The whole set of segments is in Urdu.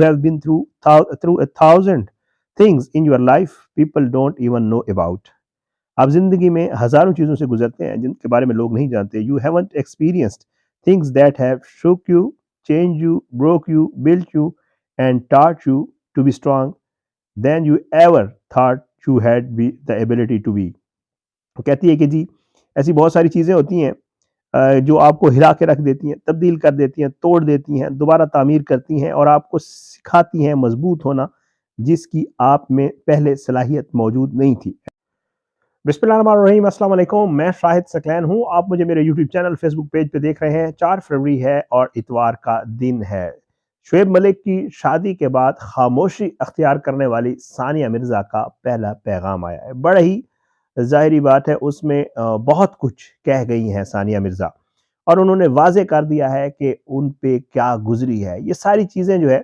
You have been through a thousand things in your life people don't even know about. آپ زندگی میں ہزاروں چیزوں سے گزرتے ہیں جن کے بارے میں لوگ نہیں جانتے. You haven't experienced things that have shook you, changed you, broke you, built you and taught you to be strong than you ever thought you had the ability to be. وہ کہتی ہے کہ جی ایسی بہت ساری چیزیں ہوتی ہیں جو آپ کو ہلا کے رکھ دیتی ہیں, تبدیل کر دیتی ہیں, توڑ دیتی ہیں, دوبارہ تعمیر کرتی ہیں اور آپ کو سکھاتی ہیں مضبوط ہونا جس کی آپ میں پہلے صلاحیت موجود نہیں تھی. بسم اللہ الرحمن الرحیم. السلام علیکم, میں شاہد ثقلین ہوں. آپ مجھے میرے یوٹیوب چینل فیس بک پیج پہ دیکھ رہے ہیں. 4 فروری ہے اور اتوار کا دن ہے. شعیب ملک کی شادی کے بعد خاموشی اختیار کرنے والی ثانیہ مرزا کا پہلا پیغام آیا ہے. بڑا ہی ظاہری بات ہے, اس میں بہت کچھ کہہ گئی ہیں ثانیہ مرزا اور انہوں نے واضح کر دیا ہے کہ ان پہ کیا گزری ہے. یہ ساری چیزیں جو ہے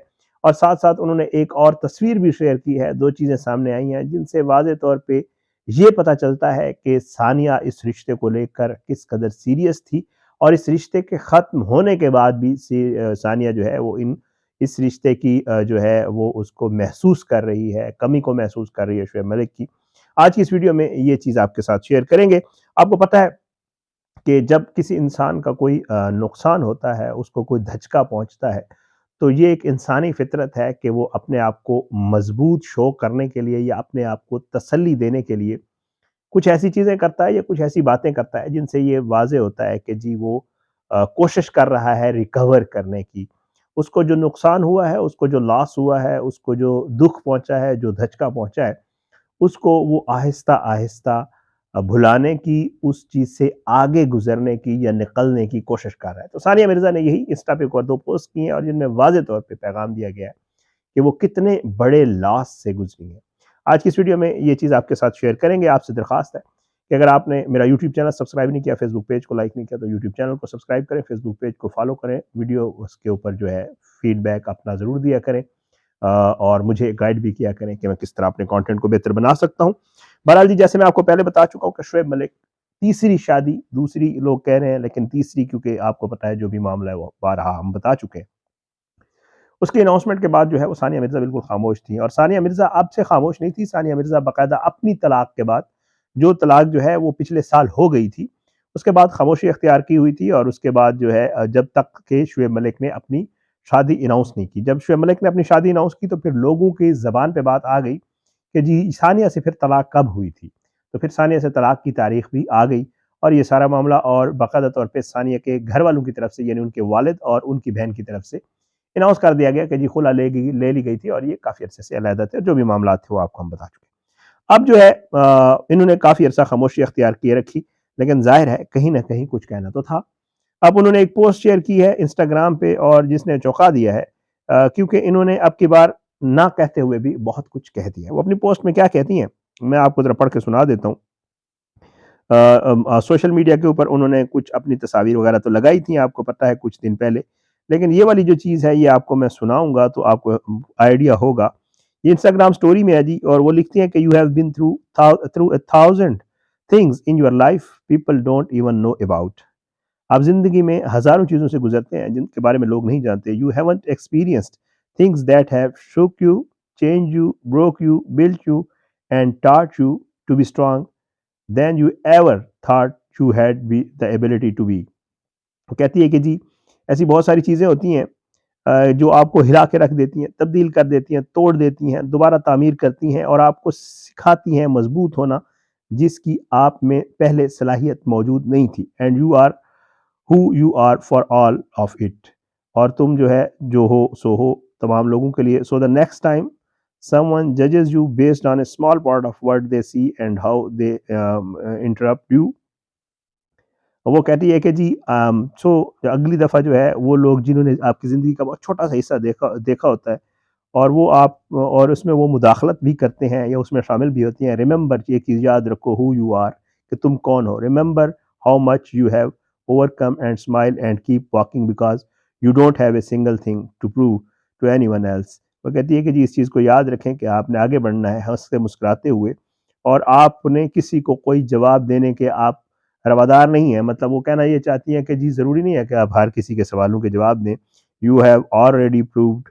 اور ساتھ ساتھ انہوں نے ایک اور تصویر بھی شیئر کی ہے. 2 چیزیں سامنے آئی ہیں جن سے واضح طور پہ یہ پتہ چلتا ہے کہ ثانیہ اس رشتے کو لے کر کس قدر سیریس تھی اور اس رشتے کے ختم ہونے کے بعد بھی ثانیہ جو ہے وہ اس رشتے کی جو ہے وہ اس کو محسوس کر رہی ہے, کمی کو محسوس کر رہی ہے شعیب ملک کی. آج کی اس ویڈیو میں یہ چیز آپ کے ساتھ شیئر کریں گے. آپ کو پتہ ہے کہ جب کسی انسان کا کوئی نقصان ہوتا ہے, اس کو کوئی دھچکا پہنچتا ہے, تو یہ ایک انسانی فطرت ہے کہ وہ اپنے آپ کو مضبوط شو کرنے کے لیے یا اپنے آپ کو تسلی دینے کے لیے کچھ ایسی چیزیں کرتا ہے یا کچھ ایسی باتیں کرتا ہے جن سے یہ واضح ہوتا ہے کہ جی وہ کوشش کر رہا ہے ریکور کرنے کی. اس کو جو نقصان ہوا ہے, اس کو جو لاس ہوا ہے, اس کو جو دکھ پہنچا ہے, جو دھچکا پہنچا ہے, اس کو وہ آہستہ آہستہ بھلانے کی, اس چیز سے آگے گزرنے کی یا نکلنے کی کوشش کر رہا ہے. تو ثانیہ مرزا نے یہی انسٹا پہ 2 پوسٹ کی ہیں اور جن میں واضح طور پہ پیغام دیا گیا ہے کہ وہ کتنے بڑے لاس سے گزری ہیں. آج کی اس ویڈیو میں یہ چیز آپ کے ساتھ شیئر کریں گے. آپ سے درخواست ہے کہ اگر آپ نے میرا یوٹیوب چینل سبسکرائب نہیں کیا, فیس بک پیج کو لائک نہیں کیا, تو یوٹیوب چینل کو سبسکرائب کریں, فیس بک پیج کو فالو کریں, ویڈیو اس کے اوپر جو ہے فیڈ بیک اپنا ضرور دیا کریں اور مجھے گائیڈ بھی کیا کریں کہ میں کس طرح اپنے کانٹینٹ کو بہتر بنا سکتا ہوں. بہرحال جی, جیسے میں آپ کو پہلے بتا چکا ہوں کہ شعیب ملک تیسری شادی, دوسری لوگ کہہ رہے ہیں لیکن تیسری, کیونکہ آپ کو پتہ ہے جو بھی معاملہ ہے وہ بارہا ہم بتا چکے ہیں. اس کی اناؤنسمنٹ کے بعد جو ہے وہ ثانیہ مرزا بالکل خاموش تھی اور ثانیہ مرزا اب سے خاموش نہیں تھی. ثانیہ مرزا باقاعدہ اپنی طلاق کے بعد, جو طلاق جو ہے وہ پچھلے سال ہو گئی تھی, اس کے بعد خاموشی اختیار کی ہوئی تھی اور اس کے بعد جو ہے جب تک کہ شعیب ملک نے اپنی شادی اناؤنس نہیں کی. جب شعیب ملک نے اپنی شادی اناؤنس کی تو پھر لوگوں کی زبان پہ بات آ گئی کہ جی ثانیہ سے پھر طلاق کب ہوئی تھی, تو پھر ثانیہ سے طلاق کی تاریخ بھی آ گئی اور یہ سارا معاملہ اور باقاعدہ طور پہ ثانیہ کے گھر والوں کی طرف سے یعنی ان کے والد اور ان کی بہن کی طرف سے اناؤنس کر دیا گیا کہ جی خلا لے لی گئی تھی اور یہ کافی عرصے سے علیحدہ تھے. جو بھی معاملات تھے وہ آپ کو ہم بتا چکے. اب جو ہے انہوں نے کافی عرصہ خاموشی اختیار کیے رکھی, لیکن ظاہر ہے کہیں نہ کہیں کچھ کہنا تو تھا. اب انہوں نے ایک پوسٹ شیئر کی ہے انسٹاگرام پہ اور جس نے چونکا دیا ہے کیونکہ انہوں نے اب کی بار نہ کہتے ہوئے بھی بہت کچھ کہہ دیا. وہ اپنی پوسٹ میں کیا کہتی ہیں میں آپ کو ذرا پڑھ کے سنا دیتا ہوں. سوشل میڈیا کے اوپر انہوں نے کچھ اپنی تصاویر وغیرہ تو لگائی تھیں, آپ کو پتہ ہے کچھ دن پہلے, لیکن یہ والی جو چیز ہے یہ آپ کو میں سناؤں گا تو آپ کو آئیڈیا ہوگا. یہ انسٹاگرام سٹوری میں ہے جی, اور وہ لکھتی ہیں کہ you have been through a thousand things in your life people don't even know about. آپ زندگی میں ہزاروں چیزوں سے گزرتے ہیں جن کے بارے میں لوگ نہیں جانتے. You haven't experienced things that have shook you, changed you, broke you, built you and taught you to be strong than you ever thought you had the ability to be. وہ کہتی ہے کہ جی ایسی بہت ساری چیزیں ہوتی ہیں جو آپ کو ہلا کے رکھ دیتی ہیں, تبدیل کر دیتی ہیں, توڑ دیتی ہیں, دوبارہ تعمیر کرتی ہیں اور آپ کو سکھاتی ہیں مضبوط ہونا جس کی آپ میں پہلے صلاحیت موجود نہیں تھی. And you are who you are for all of it. اور تم جو ہے جو ہو سو ہو تمام لوگوں کے لیے. So the next time someone judges you based on a small part of what they see and how they interrupt you. وہ کہتی ہے کہ جی اگلی دفعہ جو ہے وہ لوگ جنہوں نے آپ کی زندگی کا بہت چھوٹا سا حصہ دیکھا ہوتا ہے اور وہ اور اس میں وہ مداخلت بھی کرتے ہیں یا اس میں شامل بھی ہوتی ہیں. ریممبر, یہ چیز یاد رکھو, who you are, کہ تم کون ہو. Remember how much you have overcome and smile and keep walking because you don't have a single thing to prove to anyone else. وہ کہتی ہے کہ جی اس چیز کو یاد رکھیں کہ آپ نے آگے بڑھنا ہے ہنستے مسکراتے ہوئے اور آپ نے کسی کو کوئی جواب دینے کے آپ روادار نہیں ہیں. مطلب وہ کہنا یہ چاہتی ہیں کہ جی ضروری نہیں ہے کہ آپ ہر کسی کے سوالوں کے جواب دیں. You have already proved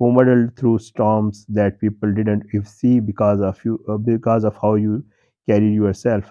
who muddled through storms that people didn't if see because of you, because of how you carried yourself.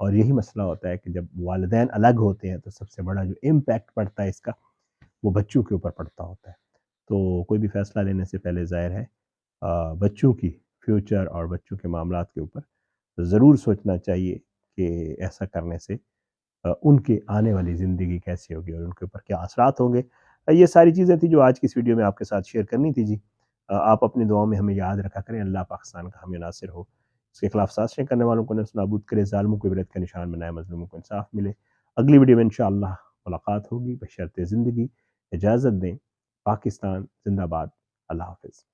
اور یہی مسئلہ ہوتا ہے کہ جب والدین الگ ہوتے ہیں تو سب سے بڑا جو امپیکٹ پڑتا ہے اس کا وہ بچوں کے اوپر پڑتا ہوتا ہے. تو کوئی بھی فیصلہ لینے سے پہلے ظاہر ہے بچوں کی فیوچر اور بچوں کے معاملات کے اوپر ضرور سوچنا چاہیے کہ ایسا کرنے سے ان کے آنے والی زندگی کیسی ہوگی اور ان کے اوپر کیا اثرات ہوں گے. یہ ساری چیزیں تھیں جو آج کی اس ویڈیو میں آپ کے ساتھ شیئر کرنی تھی جی. آپ اپنی دعاؤں میں ہمیں یاد رکھا کریں. اللہ پاکستان کا حامی ناصر ہو، اس کے خلاف سازشیں کرنے والوں کو نفس نابود کرے، ظالموں کو عبرت کا نشان بنائے، مظلوموں کو انصاف ملے. اگلی ویڈیو میں انشاءاللہ ملاقات ہوگی. بشرط زندگی اجازت دیں. پاکستان زندہ باد. اللہ حافظ.